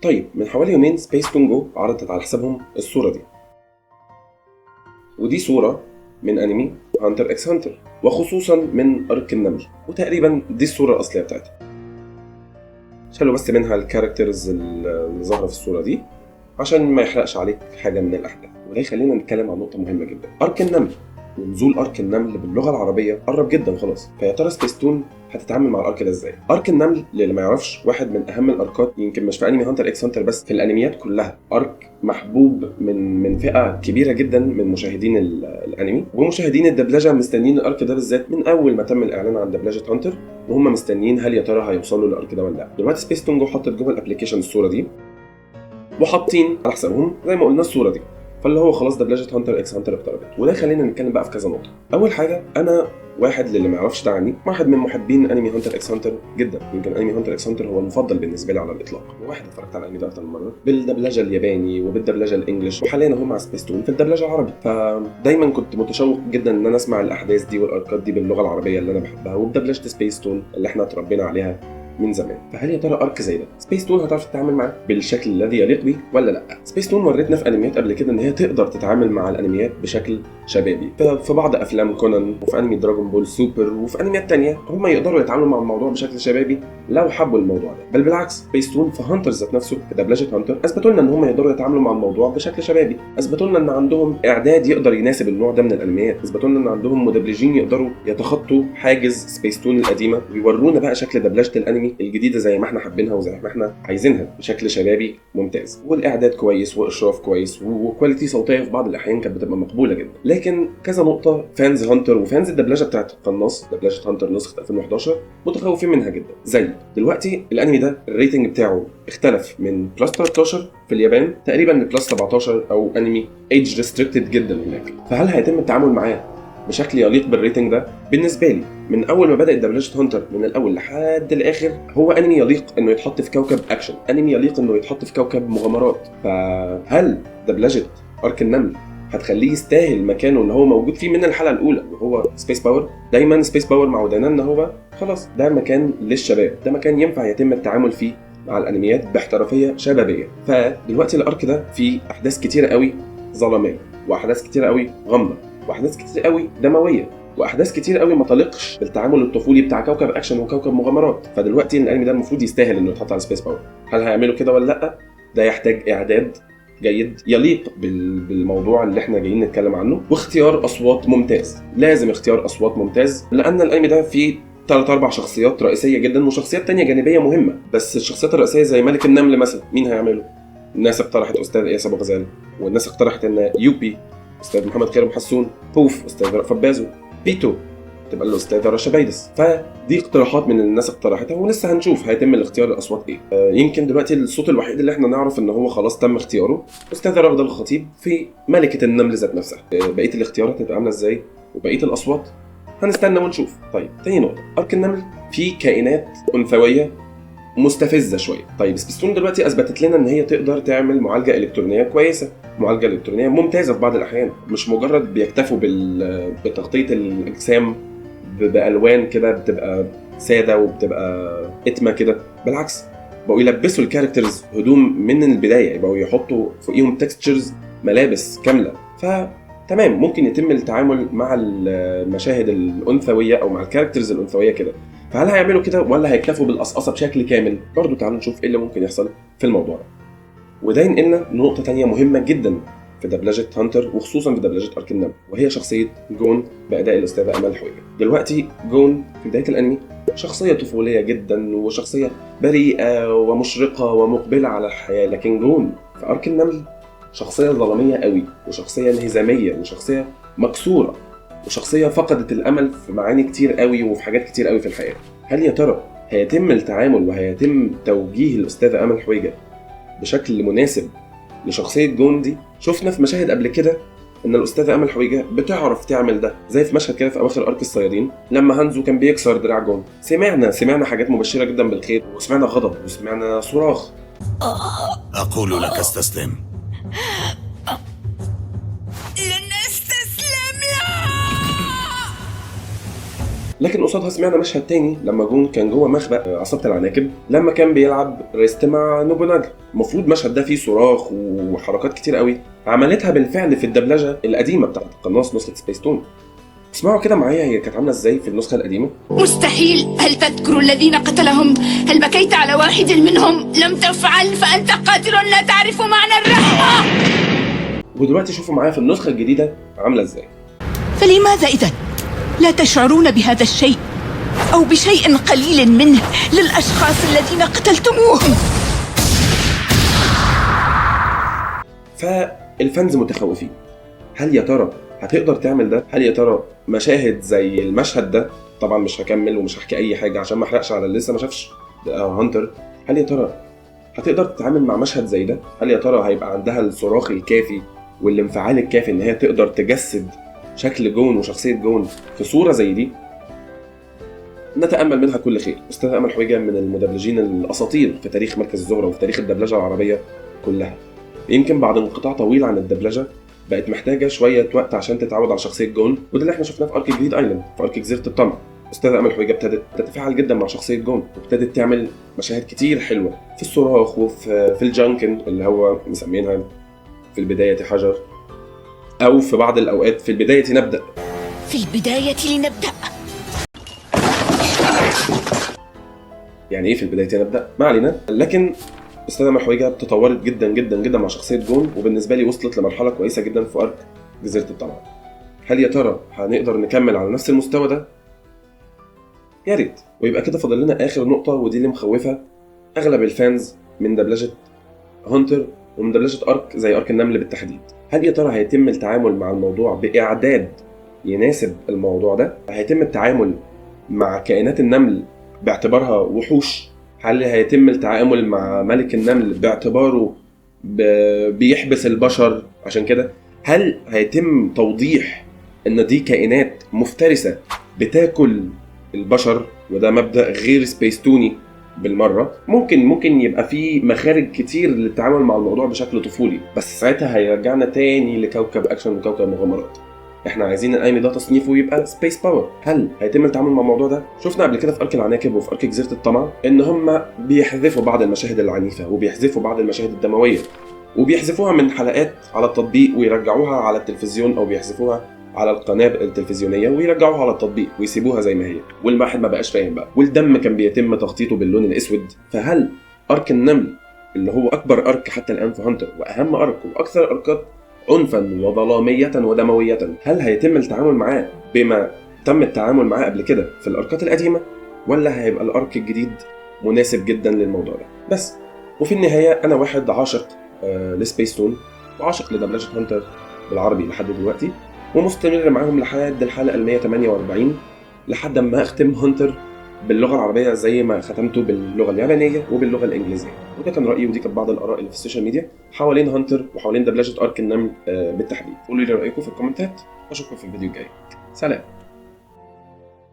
طيب من حوالي يومين سبيس تون جو عرضت على حسابهم الصورة دي، ودي صورة من انمي هانتر اكس هانتر، وخصوصا من ارك النمل، وتقريبا دي الصورة الاصلية بتاعتها. شالوا بس منها الكاركترز اللي ظاهرة في الصورة دي عشان ما يحرقش عليك حاجة من الأحداث. وده يخلينا نتكلم عن نقطة مهمة جدا، أرك النمل ونزول أرك النمل باللغة العربية قرب جدا خلاص. فيا ترى سبيس تون هتتعامل مع الأرك ده إزاي؟ أرك النمل اللي ما يعرفش واحد من أهم الأركات، يمكن مش في أنمي هانتر إكس هانتر بس، في الأنميات كلها. أرك محبوب من فئة كبيرة جدا من مشاهدين الأنمي ومشاهدين الدبلجة، مستنيين الأرك ده بالذات من أول ما تم الإعلان عن دبلجة هانتر، وهم مستنيين هل يا ترى هيوصلوا للأرك ده ولا لا. دلوقتي سبيس تون جو حطت جوه الأبليكيشن الصورة دي، وحاطين على حسابهم زي ما قلنا الصورة دي، فاللي هو خلاص دبلجة هانتر اكس هانتر اقتربت. وده خلينا نتكلم بقى في كذا نقطة. أول حاجة، أنا واحد للي ما يعرفش ده عني، واحد من محبين انمي هانتر اكس هانتر جدا. يمكن انمي هانتر اكس هانتر هو المفضل بالنسبه لي على الاطلاق، وواحد اتفرجت على الانمي ده اكتر من مره بالدبلجه الياباني وبالدبلجه الانجليش، وحاليا هو مع سبيس تون في الدبلجه العربي. فدايما كنت متشوق جدا ان انا اسمع الاحداث دي والاركات دي باللغه العربيه اللي انا بحبها وبدبلجه سبيس تون اللي احنا اتربينا عليها من زمان. فهل يا ترى ارك زي ده سبيس تون هتعرف تتعامل معاه بالشكل الذي يليق بيه ولا لا؟ سبيس تون ورتنا في انميات قبل كده ان هي تقدر تتعامل مع الانميات بشكل شبابي، في بعض افلام كونان وفي انمي دراجون بول سوبر وفي انميات تانية هم يقدروا يتعاملوا مع الموضوع بشكل شبابي لو حبوا الموضوع ده. بل بالعكس، سبيس تون في هانتر ذات نفسه في دبلجه هانتر اثبتوا لنا ان هم يقدروا يتعاملوا مع الموضوع بشكل شبابي، اثبتوا لنا ان عندهم اعداد يقدر يناسب النوع ده من الانميات، اثبتوا لنا ان عندهم مدبلجين يقدروا يتخطوا حاجز سبيس تون القديمه ويورونا بقى شكل دبلجه الانمي الجديده زي ما احنا حابينها وزي ما احنا عايزينها بشكل شبابي ممتاز، والاعداد كويس واشراف كويس وكواليتي صوتيه في بعض الاحيان كانت بتبقى مقبوله جدا. لكن كذا نقطه فانز هانتر وفانز الدبلجه بتاعت القناص، دبلجه هانتر نسخه 2011، متخوفين منها جدا. زي دلوقتي الانمي ده الريتنج بتاعه اختلف من بلس 13 في اليابان تقريبا لبلس 17 او انمي ايدج ريستريكتد جدا هناك. فهل هيتم التعامل معاه بشكل يليق بالريتنج ده؟ بالنسبه لي من اول ما بدات دبلجه هانتر من الاول لحد الاخر هو انمي يليق انه يتحط في كوكب اكشن، انمي يليق انه يتحط في كوكب مغامرات. فهل دبلجه ارك النمل هتخليه يستاهل مكانه اللي هو موجود فيه من الحلقه الاولى وهو سبيس باور؟ دايما سبيس باور معودنا ان هو خلاص ده مكان للشباب، ده مكان ينفع يتم التعامل فيه مع الانميات باحترافيه شبابيه. فدلوقتي الارك ده فيه احداث كتيره قوي ظلاميه، واحداث كتيره قوي غامضه، واحداث كتير قوي دمويه، واحداث كتير قوي ما تليقش بالتعامل الطفولي بتاع كوكب اكشن وكوكب مغامرات. فدلوقتي الانمي ده المفروض يستاهل انه يتحط على سبيس باور. هل هيعملوا كده ولا لا؟ ده يحتاج اعداد جيد يليق بالموضوع اللي احنا جايين نتكلم عنه، واختيار اصوات ممتاز. لازم اختيار اصوات ممتاز، لان الانمي ده فيه 3-4 شخصيات رئيسيه جدا وشخصيات تانية جانبيه مهمه، بس الشخصيات الرئيسيه زي ملك النمل مثلا مين هيعمله؟ الناس اقترحت استاذ اياس ابو غزال، والناس اقترحت ان يوبي استاذ محمد كريم حسون، بوف استاذ رأفت بازو، بيتو تبقى الاستاذه رشا بيدس. فدي اقتراحات من الناس اقترحتها ولسه هنشوف هيتم الاختيار الاصوات ايه. يمكن دلوقتي الصوت الوحيد اللي احنا نعرف ان هو خلاص تم اختياره استاذه رغده الخطيب في ملكه النمل ذات نفسها. بقيه الاختيارات هتبقى عامله ازاي وبقيه الاصوات هنستنى ونشوف. طيب تاني نقطه، ارك النمل فيه كائنات انثويه مستفزه شويه. طيب سبيس تون دلوقتي اثبتت لنا ان هي تقدر تعمل معالجه الكترونيه كويسه، معالجه الكترونيه ممتازه في بعض الاحيان، مش مجرد بيكتفوا بتغطيه الاجسام بالوان كده بتبقى ساده وبتبقى اتمه كده، بالعكس بقوا يلبسوا الكاركترز هدوم من البدايه، بقوا يحطوا فوقيهم تكستشرز ملابس كامله. فتمام ممكن يتم التعامل مع المشاهد الانثويه او مع الكاركترز الانثويه كده. فهل هيعملوا كده ولا هيكتفوا بالقصقصه بشكل كامل؟ برضو تعالوا نشوف ايه اللي ممكن يحصل في الموضوع ده. وده ينقلنا نقطه تانية مهمه جدا في دبلجه هانتر وخصوصا في دبلجه ارك النمل، وهي شخصيه جون باداء الاستاذه امال حويجه. دلوقتي جون في بدايه الانمي شخصيه طفوليه جدا وشخصيه بريئه ومشرقه ومقبله على الحياه، لكن جون في ارك النمل شخصيه ظلاميه قوي وشخصيه انهزاميه وشخصيه مكسوره وشخصيه فقدت الامل في معاني كتير قوي وفي حاجات كتير قوي في الحياه. هل يا ترى هيتم التعامل وهيتم توجيه الاستاذه امال حويجه بشكل مناسب لشخصيه جون دي؟ شفنا في مشاهد قبل كده ان الاستاذه امل حويجه بتعرف تعمل ده، زي في مشهد كده في اواخر ارك الصيادين لما هانزو كان بيكسر دراع جون. سمعنا حاجات مبشره جدا بالخير، وسمعنا غضب وسمعنا صراخ. اقول لك استسلم. لن استسلم لا. لكن قصادها سمعنا مشهد تاني لما جون كان جوه مخبأ عصابة العناكب لما كان بيلعب ريست مع نوبوناجا. المفروض المشهد ده فيه صراخ وحركات كتير قوي عملتها بالفعل في الدبلجة القديمة بتاعت القناص نسخة سبيس تون. اسمعوا كده معايا هي كانت عاملة ازاي في النسخة القديمة. مستحيل. هل تذكر الذين قتلهم؟ هل بكيت على واحد منهم؟ لم تفعل فأنت قاتل لا تعرف معنى الرحمة. ودلوقتي شوفوا معايا في النسخة الجديدة عاملة ازاي. فلماذا إذن لا تشعرون بهذا الشيء أو بشيء قليل منه للأشخاص الذين قتلتموهم؟ فالفانز متخوفين، هل يا ترى هتقدر تعمل ده؟ هل يا ترى مشاهد زي المشهد ده، طبعا مش هكمل ومش هحكي اي حاجه عشان ما احرقش على اللي لسه ما شافش هانتر، هل يا ترى هتقدر تتعامل مع مشهد زي ده؟ هل يا ترى هيبقى عندها الصراخ الكافي والانفعال الكافي ان هي تقدر تجسد شكل جون وشخصيه جون في صوره زي دي؟ نتامل منها كل خير. استاذ امل حويجه من المدبلجين الاساطير في تاريخ مركز الزهره وفي تاريخ الدبلجه العربيه كلها. يمكن بعد انقطاع طويل عن الدبلجه بقت محتاجه شويه وقت عشان تتعود على شخصيه جون، وده اللي احنا شفناه في ارك جديد ايلاند، في ارك جزيره الطمع. استاذ امل حويجه ابتدت تتفاعل جدا مع شخصيه جون، وابتدت تعمل مشاهد كتير حلوه في الصراخ وفي الجانكن اللي هو مسمينها في البدايه حجر، او في بعض الاوقات في البدايه نبدا. في البداية لنبدأ. يعني ايه في البدايه نبدا؟ ما علينا. لكن استاذ امل حويجه تطورت جدا جدا جدا مع شخصيه جون، وبالنسبه لي وصلت لمرحله كويسه جدا في ارك جزيره الطمع. هل يا ترى هنقدر نكمل على نفس المستوى ده؟ يا ريت. ويبقى كده فاضل لنا اخر نقطه، ودي اللي مخوفه اغلب الفانز من دبلجه هانتر ومن دبلجه ارك زي ارك النمل بالتحديد. هل يا ترى هيتم التعامل مع الموضوع باعداد يناسب الموضوع ده؟ هيتم التعامل مع كائنات النمل باعتبارها وحوش؟ هل هيتم التعامل مع ملك النمل باعتباره بيحبس البشر عشان كده؟ هل هيتم توضيح ان دي كائنات مفترسة بتاكل البشر، وده مبدأ غير سبيستوني بالمرة؟ ممكن يبقى في مخارج كتير للتعامل مع الموضوع بشكل طفولي، بس ساعتها هيرجعنا تاني لكوكب اكشن وكوكب مغامرات. احنا عايزين الانمي ده تصنيفه يبقى سبيس باور. هل هيتم التعامل مع الموضوع ده؟ شفنا قبل كده في ارك العناكب وفي ارك جزيره الطمع ان هم بيحذفوا بعض المشاهد العنيفه وبيحذفوا بعض المشاهد الدمويه، وبيحذفوها من حلقات على التطبيق ويرجعوها على التلفزيون، او بيحذفوها على القناه التلفزيونيه ويرجعوها على التطبيق ويسيبوها زي ما هي، والواحد ما بقاش فاهم بقى، والدم كان بيتم تخطيطه باللون الاسود. فهل ارك النمل اللي هو اكبر ارك حتى الان في هانتر واهم ارك واكثر اركات عنفا وظلامية ودموية، هل هيتم التعامل معاه بما تم التعامل معاه قبل كده في الاركات القديمة، ولا هيبقى الارك الجديد مناسب جدا للموضوع ده؟ بس وفي النهاية انا واحد عاشق لسبيس تون وعاشق لدبلجة هانتر بالعربي لحد دلوقتي، ومستمر معاهم لحد الحلقة 148 لحد ما اختم هانتر باللغة العربية زي ما ختمته باللغة اليابانية وباللغة الإنجليزية. وده كان رأيي، ودي كانت بعض الآراء اللي في السوشيال ميديا حوالين هانتر وحوالين دبلجة أرك النمل بالتحديد. قولوا لي رأيكم في الكومنتات، وأشوفكم في الفيديو الجاي. سلام.